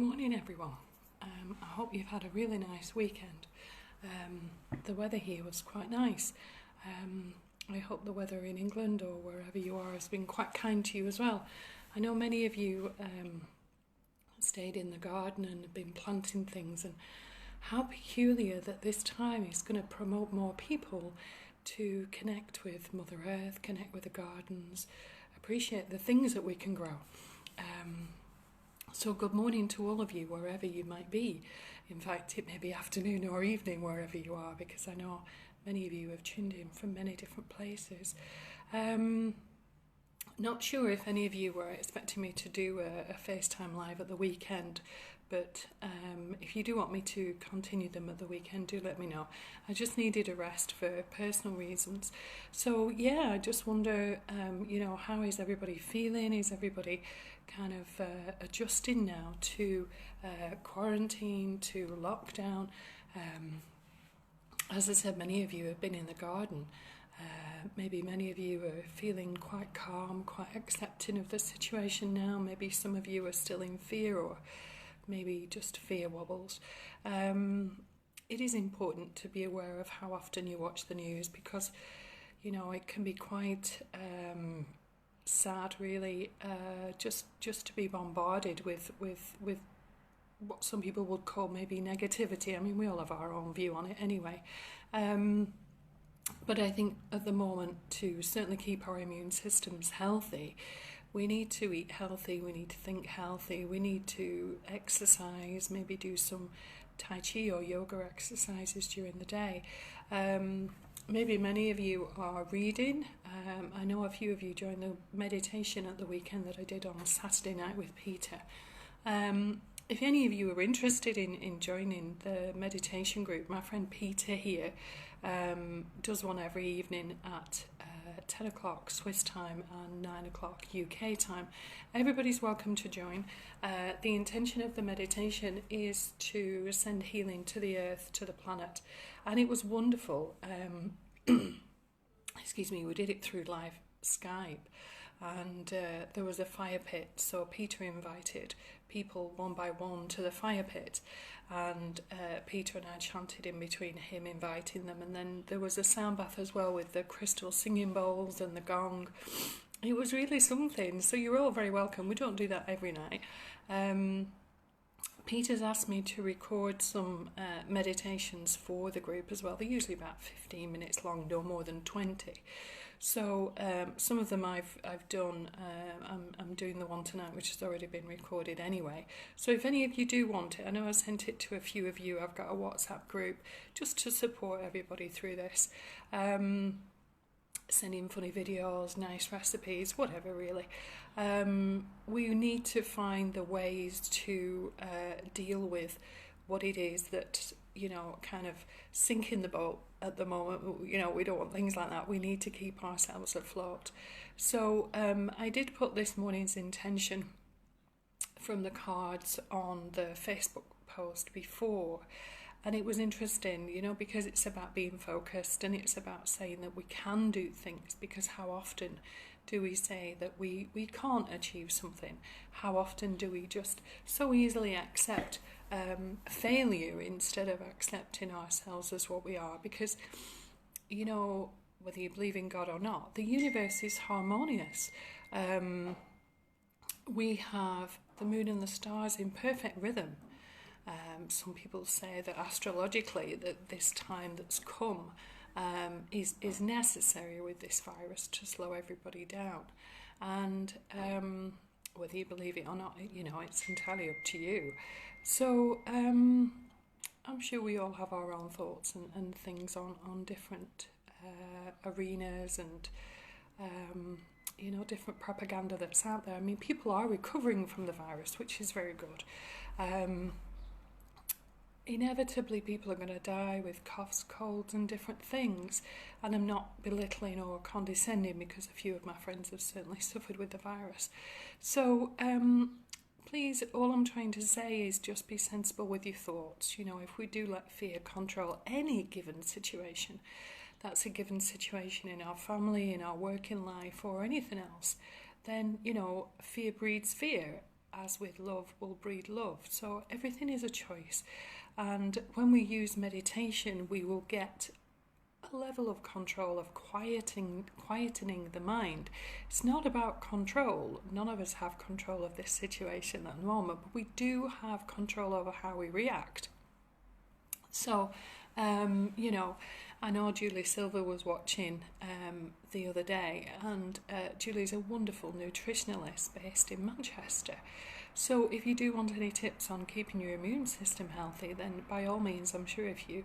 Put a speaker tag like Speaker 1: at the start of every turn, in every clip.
Speaker 1: Morning, everyone. I hope you've had a really nice weekend. The weather here was quite nice. I hope the weather in England or wherever you are has been quite kind to you as well. I know many of you stayed in the garden and have been planting things, and how peculiar that this time is going to promote more people to connect with Mother Earth, connect with the gardens, appreciate the things that we can grow. So good morning to all of you, wherever you might be. In fact, it may be afternoon or evening wherever you are, because I know many of you have tuned in from many different places. Not sure if any of you were expecting me to do a FaceTime live at the weekend, but if you do want me to continue them at the weekend, do let me know. I just needed a rest for personal reasons. So yeah, I just wonder, how is everybody feeling? Is everybody kind of adjusting now to quarantine, to lockdown? As I said, many of you have been in the garden. Maybe many of you are feeling quite calm, quite accepting of the situation now. Maybe some of you are still in fear, or maybe just fear wobbles. It is important to be aware of how often you watch the news, because it can be quite sad, really, just to be bombarded with what some people would call maybe negativity. I mean, we all have our own view on it anyway. But I think at the moment, to certainly keep our immune systems healthy, we need to eat healthy, we need to think healthy, we need to exercise, maybe do some Tai Chi or yoga exercises during the day. Maybe many of you are reading. I know a few of you joined the meditation at the weekend that I did on Saturday night with Peter. If any of you are interested in joining the meditation group, my friend Peter here does one every evening at 10 o'clock Swiss time and 9 o'clock UK time. Everybody's welcome to join. The intention of the meditation is to send healing to the earth, to the planet. And it was wonderful. Excuse me, we did it through live Skype. And there was a fire pit, so Peter invited people one by one to the fire pit, and Peter and I chanted in between him inviting them, and then there was a sound bath as well with the crystal singing bowls and the gong. It was really something, so you're all very welcome. We don't do that every night. Peter's asked me to record some meditations for the group as well. They're usually about 15 minutes long, no more than 20. So some of them I've done. I'm doing the one tonight, which has already been recorded anyway. So if any of you do want it, I know I sent it to a few of you. I've got a WhatsApp group just to support everybody through this. Sending funny videos, nice recipes, whatever really. We need to find the ways to deal with what it is that, kind of sink in the boat at the moment. We don't want things like that. We need to keep ourselves afloat. So I did put this morning's intention from the cards on the Facebook post before. And it was interesting, because it's about being focused, and it's about saying that we can do things, because how often do we say that we can't achieve something? How often do we just so easily accept failure instead of accepting ourselves as what we are? Because, whether you believe in God or not, the universe is harmonious. We have the moon and the stars in perfect rhythm. Some people say that astrologically that this time that's come is necessary with this virus to slow everybody down. And whether you believe it or not, it's entirely up to you. So I'm sure we all have our own thoughts and things on different arenas and different propaganda that's out there. I mean, people are recovering from the virus, which is very good. Inevitably, people are going to die with coughs, colds and different things, and I'm not belittling or condescending, because a few of my friends have certainly suffered with the virus. So please, all I'm trying to say is just be sensible with your thoughts. If we do let fear control any given situation, that's a given situation in our family, in our working life or anything else, then fear breeds fear. as with love, will breed love. So everything is a choice. And when we use meditation, we will get a level of control, of quietening the mind. It's not about control. None of us have control of this situation at the moment, but we do have control over how we react. So, I know Julie Silver was watching the other day, and Julie's a wonderful nutritionalist based in Manchester. So if you do want any tips on keeping your immune system healthy, then by all means, I'm sure if you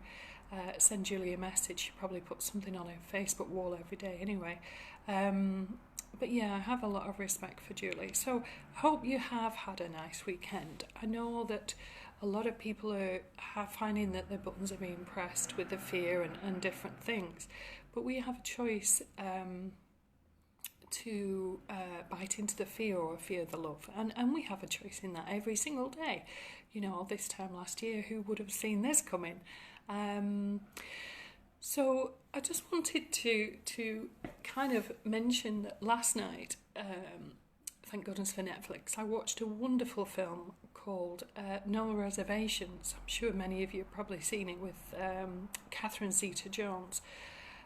Speaker 1: send Julie a message, she probably puts something on her Facebook wall every day anyway. But yeah, I have a lot of respect for Julie. So hope you have had a nice weekend. I know that a lot of people are finding that their buttons are being pressed with the fear and different things. But we have a choice to bite into the fear or fear the love. And we have a choice in that every single day. This time last year, who would have seen this coming? So I just wanted to kind of mention that last night, thank goodness for Netflix, I watched a wonderful film called No Reservations. I'm sure many of you have probably seen it, with Catherine Zeta-Jones.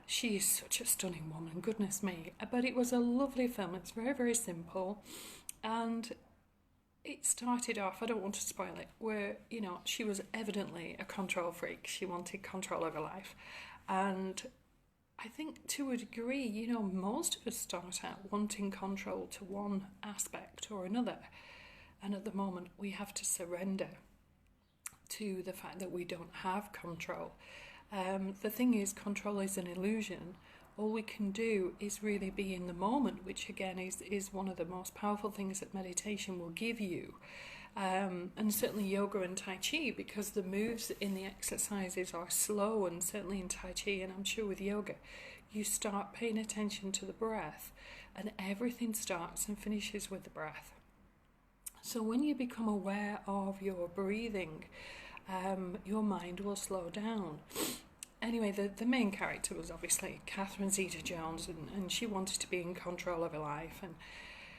Speaker 1: She is such a stunning woman, goodness me. But it was a lovely film. It's very, very simple. And it started off, I don't want to spoil it, where, she was evidently a control freak. She wanted control over life. And I think to a degree, most of us start out wanting control to one aspect or another. And at the moment, we have to surrender to the fact that we don't have control. The thing is, control is an illusion. All we can do is really be in the moment, which again is one of the most powerful things that meditation will give you. And certainly yoga and Tai Chi, because the moves in the exercises are slow, and certainly in Tai Chi, and I'm sure with yoga, you start paying attention to the breath, and everything starts and finishes with the breath. So when you become aware of your breathing, your mind will slow down. Anyway, the main character was obviously Catherine Zeta-Jones, and she wanted to be in control of her life, and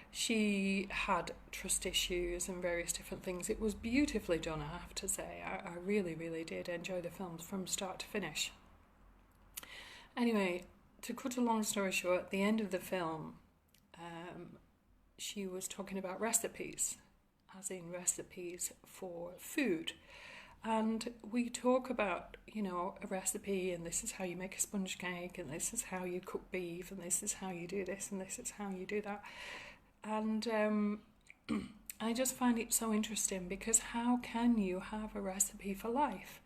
Speaker 1: she had trust issues and various different things. It was beautifully done, I have to say. I really, really did enjoy the film from start to finish. Anyway, to cut a long story short, at the end of the film, she was talking about recipes, as in recipes for food. And we talk about, a recipe, and this is how you make a sponge cake, and this is how you cook beef, and this is how you do this, and this is how you do that. And I just find it so interesting, because how can you have a recipe for life,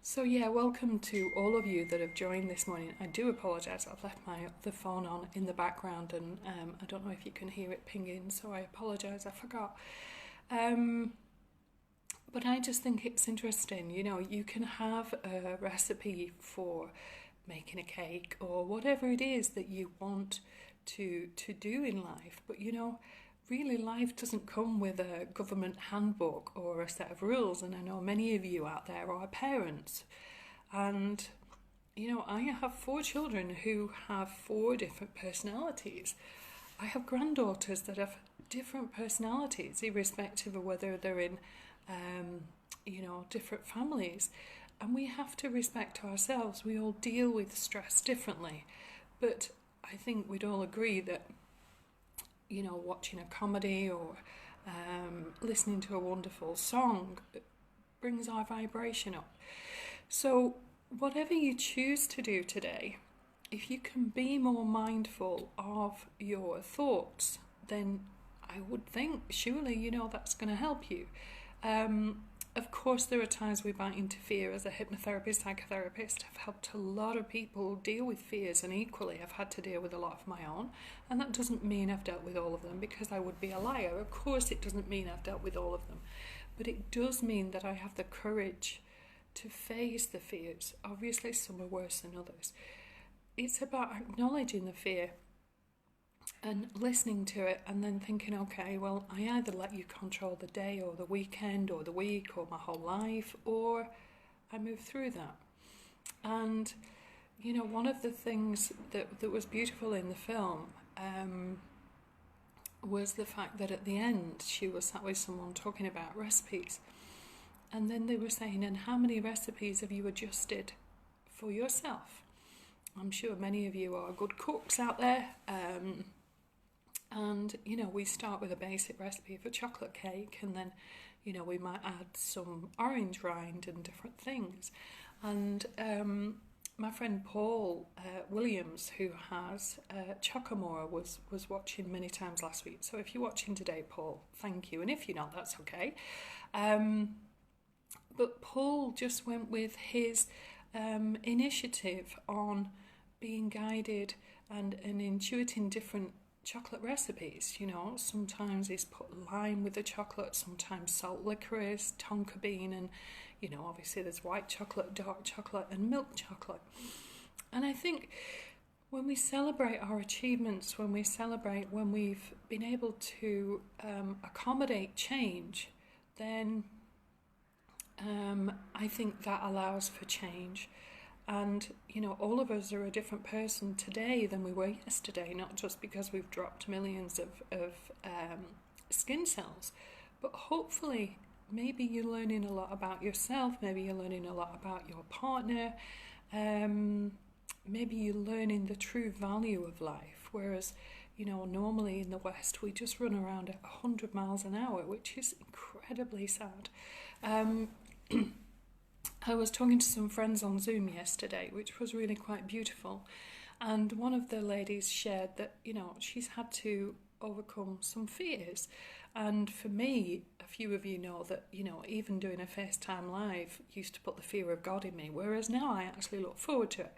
Speaker 1: So yeah, welcome to all of you that have joined this morning. I do apologise, I've left the phone on in the background, and I don't know if you can hear it pinging, so I apologise, I forgot. But I just think it's interesting, you can have a recipe for making a cake or whatever it is that you want to do in life. But, really life doesn't come with a government handbook or a set of rules. And I know many of you out there are parents. And, I have 4 children who have 4 different personalities. I have granddaughters that have different personalities, irrespective of whether they're in, different families. And we have to respect ourselves. We all deal with stress differently. But I think we'd all agree that, watching a comedy or listening to a wonderful song brings our vibration up. So whatever you choose to do today, if you can be more mindful of your thoughts, then I would think surely, that's going to help you. Of course, there are times we might interfere. As a hypnotherapist, psychotherapist, I've helped a lot of people deal with fears, and equally I've had to deal with a lot of my own. And that doesn't mean I've dealt with all of them, because I would be a liar. Of course it doesn't mean I've dealt with all of them. But it does mean that I have the courage to face the fears. Obviously some are worse than others. It's about acknowledging the fear and listening to it, and then thinking, okay, well, I either let you control the day or the weekend or the week or my whole life, or I move through that. And, one of the things that was beautiful in the film was the fact that at the end she was sat with someone talking about recipes, and then they were saying, and how many recipes have you adjusted for yourself? I'm sure many of you are good cooks out there, and we start with a basic recipe for chocolate cake, and then we might add some orange rind and different things. And my friend Paul Williams, who has Chocomore, was watching many times last week. So if you're watching today, Paul, thank you. And if you're not, that's okay. But Paul just went with his initiative on being guided and intuiting different chocolate recipes. Sometimes he's put lime with the chocolate, sometimes salt licorice, tonka bean, and obviously there's white chocolate, dark chocolate, and milk chocolate. And I think when we celebrate our achievements, when we've been able to accommodate change, then I think that allows for change. And, all of us are a different person today than we were yesterday, not just because we've dropped millions of skin cells, but hopefully maybe you're learning a lot about yourself, maybe you're learning a lot about your partner, maybe you're learning the true value of life, whereas, normally in the West we just run around at 100 miles an hour, which is incredibly sad. I was talking to some friends on Zoom yesterday, which was really quite beautiful, and one of the ladies shared that, she's had to overcome some fears. And for me, a few of you know that, even doing a FaceTime Live used to put the fear of God in me, whereas now I actually look forward to it.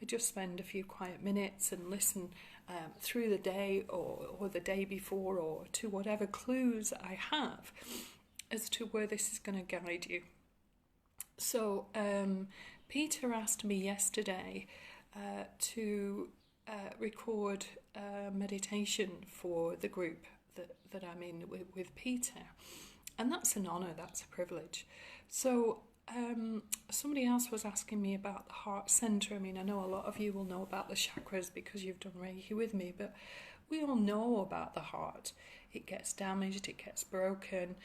Speaker 1: I just spend a few quiet minutes and listen through the day or the day before, or to whatever clues I have as to where this is going to guide you. So Peter asked me yesterday to record a meditation for the group that I'm in with Peter, and that's an honour, that's a privilege. So somebody else was asking me about the heart centre. I mean, I know a lot of you will know about the chakras because you've done Reiki with me, but we all know about the heart. It gets damaged, it gets broken.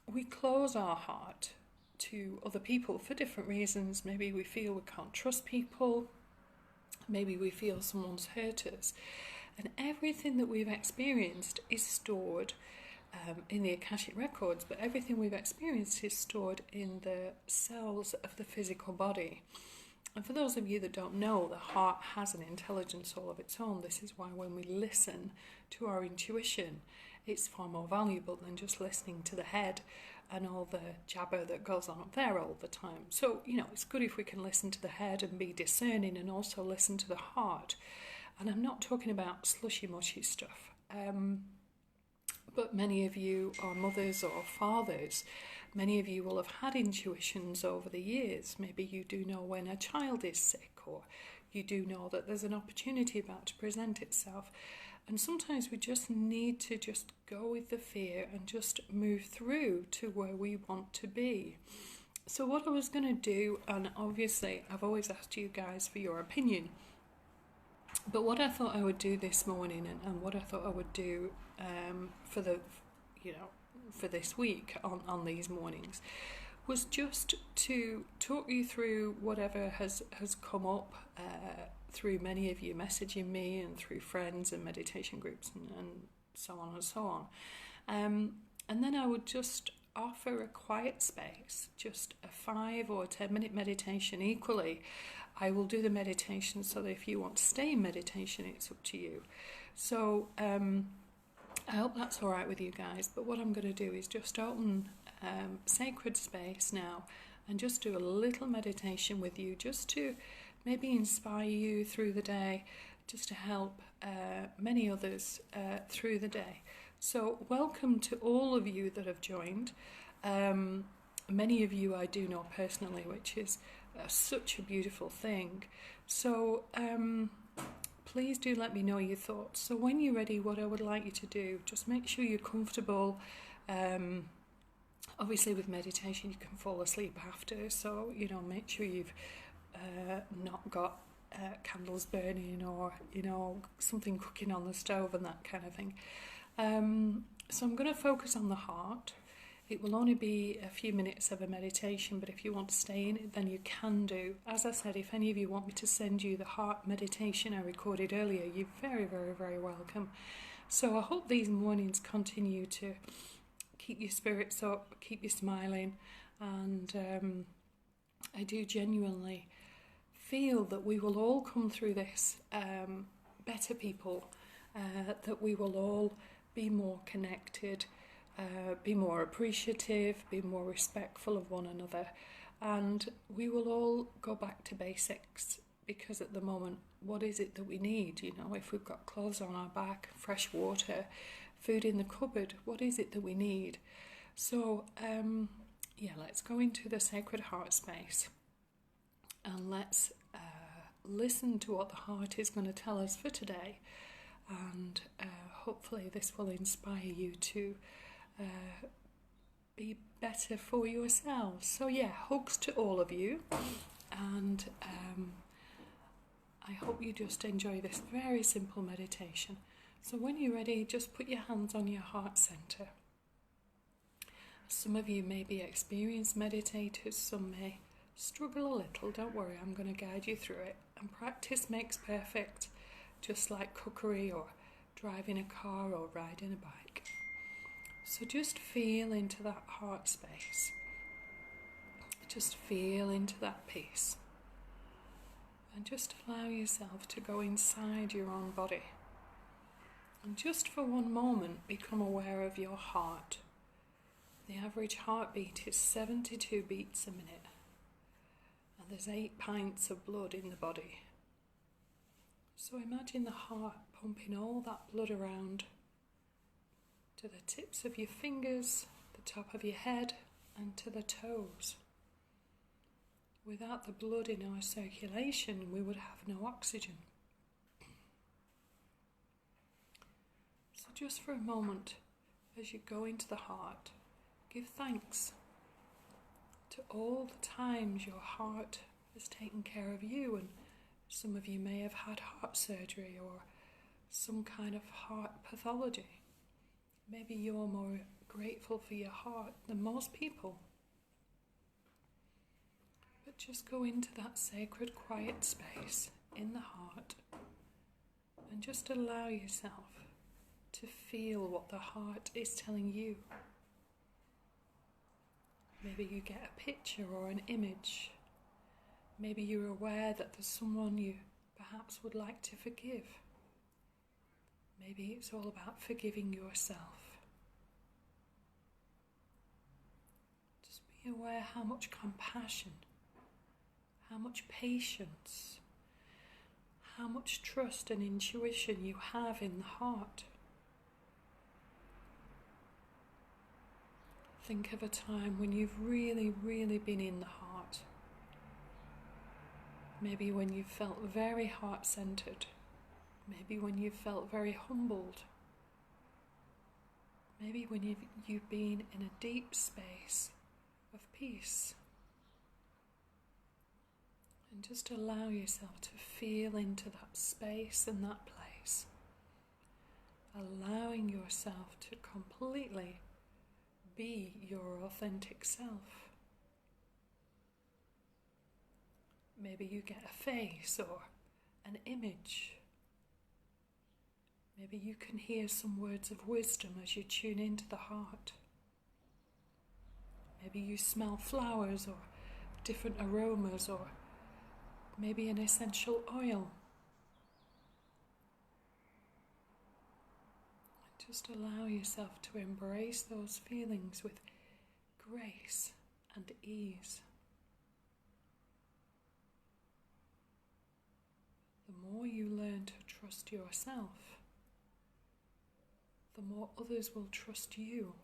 Speaker 1: We close our heart to other people for different reasons. Maybe we feel we can't trust people. Maybe we feel someone's hurt us. And everything that we've experienced is stored in the Akashic records, but everything we've experienced is stored in the cells of the physical body. And for those of you that don't know, the heart has an intelligence all of its own. This is why when we listen to our intuition, it's far more valuable than just listening to the head and all the jabber that goes on up there all the time. So, it's good if we can listen to the head and be discerning and also listen to the heart. And I'm not talking about slushy-mushy stuff. But many of you are mothers or fathers. Many of you will have had intuitions over the years. Maybe you do know when a child is sick, or you do know that there's an opportunity about to present itself. And sometimes we just need to just go with the fear and just move through to where we want to be. So what I was going to do, and obviously I've always asked you guys for your opinion, but what I thought I would do this morning, and what I thought I would do for this week on these mornings, was just to talk you through whatever has come up through many of you messaging me and through friends and meditation groups and so on and so on. And then I would just offer a quiet space, just a 5 or 10 minute meditation. Equally, I will do the meditation so that if you want to stay in meditation, it's up to you. So I hope that's all right with you guys. But what I'm going to do is just open sacred space now and just do a little meditation with you, just to maybe inspire you through the day, just to help many others through the day. So welcome to all of you that have joined. Many of you I do know personally, which is such a beautiful thing. So please do let me know your thoughts. So when you're ready, what I would like you to do, just make sure you're comfortable. Obviously with meditation you can fall asleep after, so make sure you've not got candles burning or, something cooking on the stove and that kind of thing. So I'm going to focus on the heart. It will only be a few minutes of a meditation, but if you want to stay in it, then you can do. As I said, if any of you want me to send you the heart meditation I recorded earlier, you're very, very, very welcome. So I hope these mornings continue to keep your spirits up, keep you smiling, and I do genuinely feel that we will all come through this better people, that we will all be more connected, be more appreciative, be more respectful of one another, and we will all go back to basics, because at the moment, what is it that we need? If we've got clothes on our back, fresh water, food in the cupboard, what is it that we need? So, let's go into the sacred heart space and let's listen to what the heart is going to tell us for today, and hopefully this will inspire you to be better for yourselves. So hugs to all of you, and I hope you just enjoy this very simple meditation. So when you're ready, just put your hands on your heart center. Some of you may be experienced meditators, some may struggle a little. Don't worry, I'm going to guide you through it. And practice makes perfect, just like cookery or driving a car or riding a bike. So just feel into that heart space. Just feel into that peace. And just allow yourself to go inside your own body. And just for one moment, become aware of your heart. The average heartbeat is 72 beats a minute. And there's 8 pints of blood in the body. So imagine the heart pumping all that blood around to the tips of your fingers, the top of your head, and to the toes. Without the blood in our circulation, we would have no oxygen. So just for a moment, as you go into the heart, give thanks to all the times your heart has taken care of you. And some of you may have had heart surgery or some kind of heart pathology. Maybe you're more grateful for your heart than most people. But just go into that sacred quiet space in the heart and just allow yourself to feel what the heart is telling you. Maybe you get a picture or an image. Maybe you're aware that there's someone you perhaps would like to forgive. Maybe it's all about forgiving yourself. Just be aware how much compassion, how much patience, how much trust and intuition you have in the heart. Think of a time when you've really, really been in the heart. Maybe when you felt very heart-centered. Maybe when you felt very humbled. Maybe when you've been in a deep space of peace. And just allow yourself to feel into that space and that place. Allowing yourself to completely be your authentic self. Maybe you get a face or an image. Maybe you can hear some words of wisdom as you tune into the heart. Maybe you smell flowers or different aromas, or maybe an essential oil. Just allow yourself to embrace those feelings with grace and ease. The more you learn to trust yourself, the more others will trust you.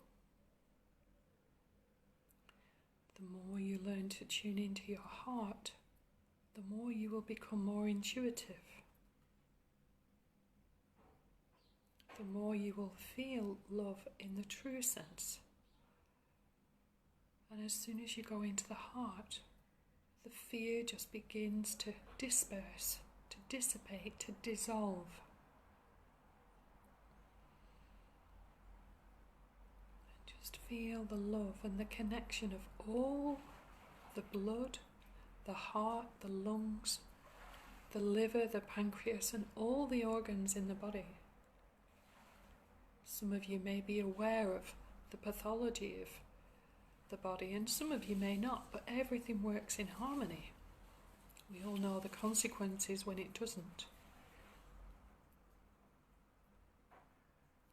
Speaker 1: The more you learn to tune into your heart, the more you will become more intuitive. The more you will feel love in the true sense. And as soon as you go into the heart, the fear just begins to disperse dissipate, to dissolve. And just feel the love and the connection of all the blood, the heart, the lungs, the liver, the pancreas, and all the organs in the body. Some of you may be aware of the pathology of the body, and some of you may not, but everything works in harmony. We all know the consequences when it doesn't.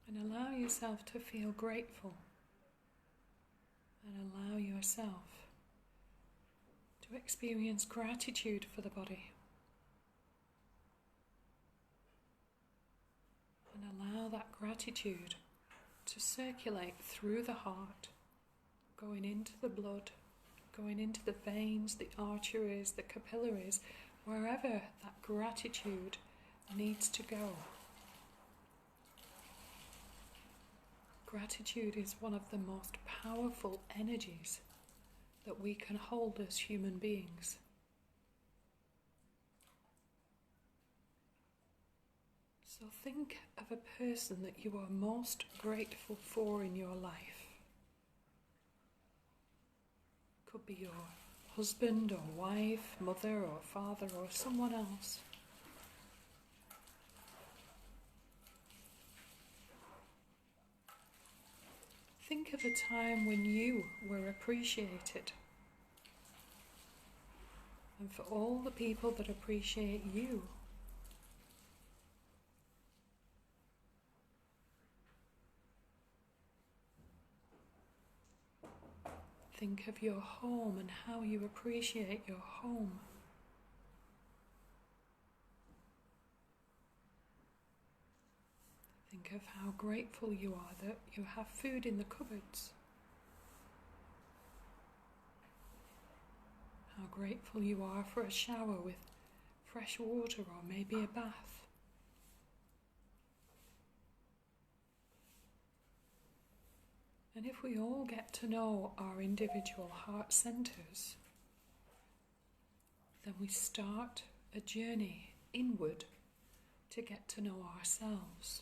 Speaker 1: And allow yourself to feel grateful, and allow yourself to experience gratitude for the body. And allow that gratitude to circulate through the heart, going into the blood, going into the veins, the arteries, the capillaries, wherever that gratitude needs to go. Gratitude is one of the most powerful energies that we can hold as human beings. So think of a person that you are most grateful for in your life. Could be your husband or wife, mother or father or someone else. Think of a time when you were appreciated. And for all the people that appreciate you. Think of your home and how you appreciate your home. Think of how grateful you are that you have food in the cupboards. How grateful you are for a shower with fresh water or maybe a bath. And if we all get to know our individual heart centres, then we start a journey inward to get to know ourselves,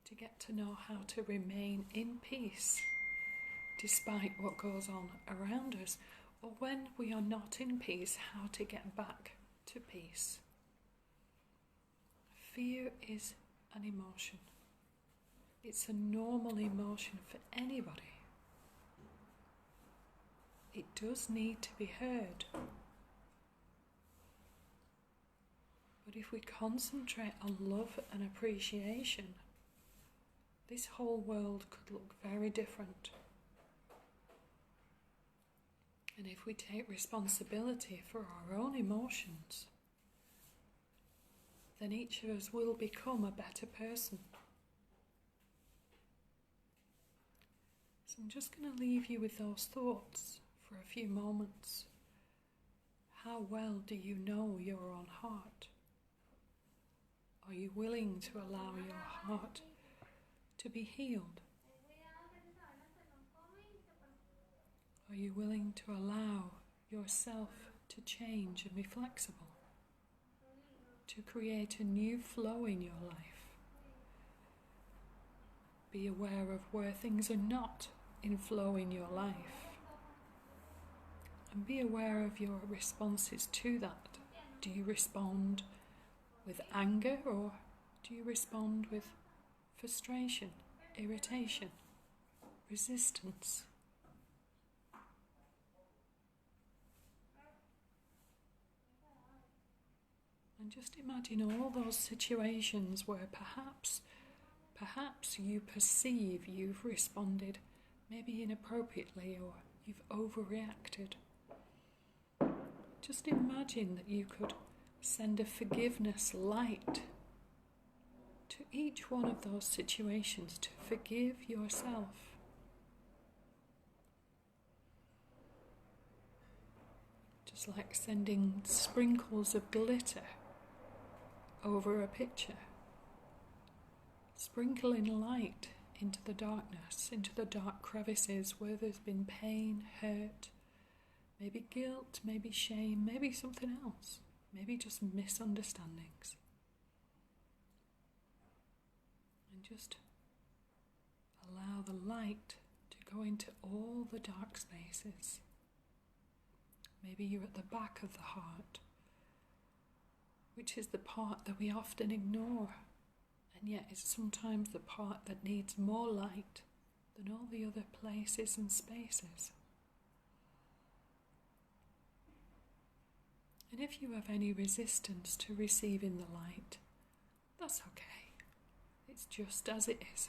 Speaker 1: to get to know how to remain in peace despite what goes on around us, or when we are not in peace, how to get back to peace. Fear is an emotion. It's a normal emotion for anybody. It does need to be heard. But if we concentrate on love and appreciation, this whole world could look very different. And if we take responsibility for our own emotions, then each of us will become a better person. So I'm just going to leave you with those thoughts for a few moments. How well do you know your own heart? Are you willing to allow your heart to be healed? Are you willing to allow yourself to change and be flexible? To create a new flow in your life? Be aware of where things are not in flow in your life. And be aware of your responses to that. Do you respond with anger, or do you respond with frustration, irritation, resistance? And just imagine all those situations where perhaps you perceive you've responded maybe inappropriately, or you've overreacted. Just imagine that you could send a forgiveness light to each one of those situations to forgive yourself. Just like sending sprinkles of glitter over a picture. Sprinkling light into the darkness, into the dark crevices where there's been pain, hurt, maybe guilt, maybe shame, maybe something else. maybe just misunderstandings. And just allow the light to go into all the dark spaces. Maybe you're at the back of the heart, which is the part that we often ignore, and yet it's sometimes the part that needs more light than all the other places and spaces. And if you have any resistance to receiving the light, that's okay. It's just as it is.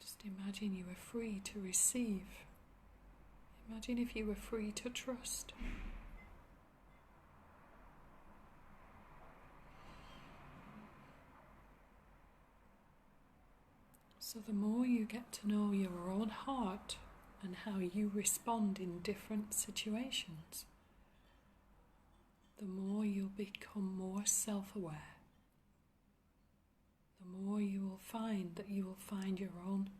Speaker 1: Just imagine you are free to receive. Imagine if you were free to trust. So the more you get to know your own heart and how you respond in different situations, the more you'll become more self-aware. The more you will find that you will find your own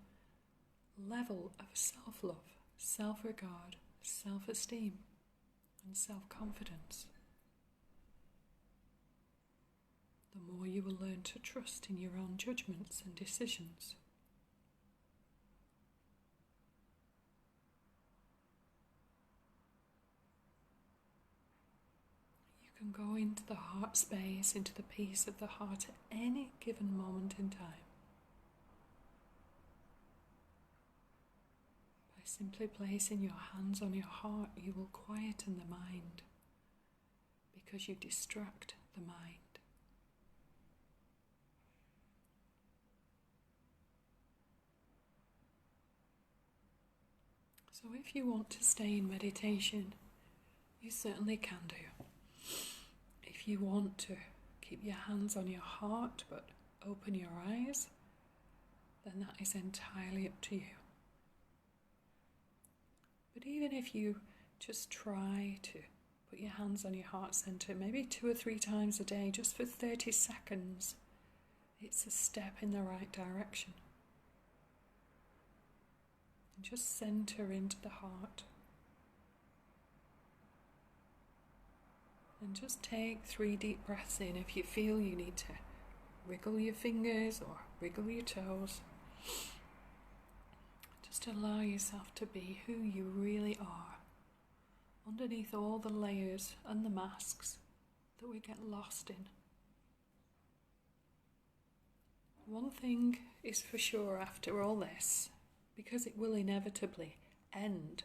Speaker 1: level of self-love, self-regard, self-esteem, and self-confidence. The more you will learn to trust in your own judgments and decisions. You can go into the heart space, into the peace of the heart at any given moment in time. By simply placing your hands on your heart, you will quieten the mind, because you distract the mind. So if you want to stay in meditation, you certainly can do. If you want to keep your hands on your heart but open your eyes, then that is entirely up to you. But even if you just try to put your hands on your heart center, maybe 2 or 3 times a day, just for 30 seconds, it's a step in the right direction. And just center into the heart. And just take 3 deep breaths in. If you feel you need to wriggle your fingers or wriggle your toes, just allow yourself to be who you really are, underneath all the layers and the masks that we get lost in. One thing is for sure after all this, because it will inevitably end.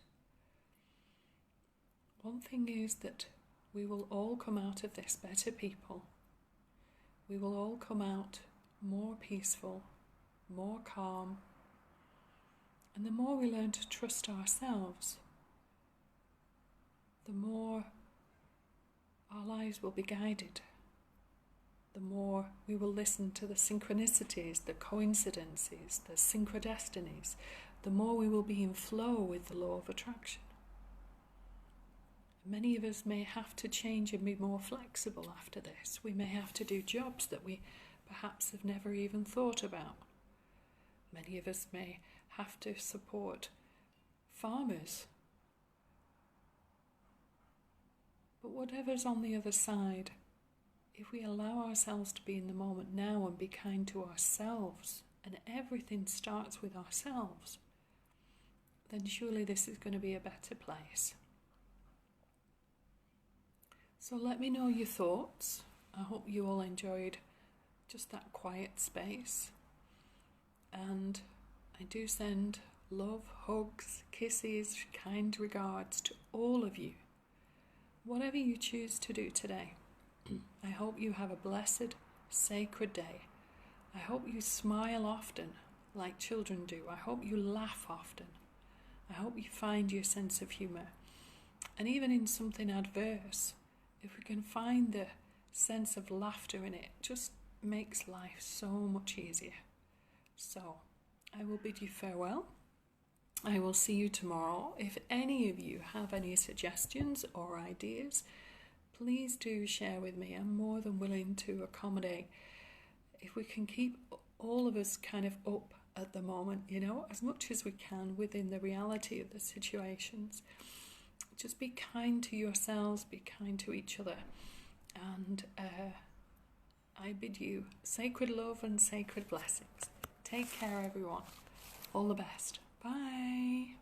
Speaker 1: One thing is that we will all come out of this better people. We will all come out more peaceful, more calm. And the more we learn to trust ourselves, the more our lives will be guided. The more we will listen to the synchronicities, the coincidences, the synchrodestinies, the more we will be in flow with the law of attraction. Many of us may have to change and be more flexible after this. We may have to do jobs that we perhaps have never even thought about. Many of us may have to support farmers. But whatever's on the other side, if we allow ourselves to be in the moment now and be kind to ourselves, and everything starts with ourselves, then surely this is going to be a better place. So let me know your thoughts. I hope you all enjoyed just that quiet space. And I do send love, hugs, kisses, kind regards to all of you. Whatever you choose to do today, I hope you have a blessed, sacred day. I hope you smile often, like children do. I hope you laugh often. I hope you find your sense of humour. And even in something adverse, if we can find the sense of laughter in it, just makes life so much easier. So, I will bid you farewell. I will see you tomorrow. If any of you have any suggestions or ideas, please do share with me. I'm more than willing to accommodate. If we can keep all of us kind of up at the moment, you know, as much as we can within the reality of the situations. Just be kind to yourselves, be kind to each other, and I bid you sacred love and sacred blessings. Take care, everyone. All the best. Bye.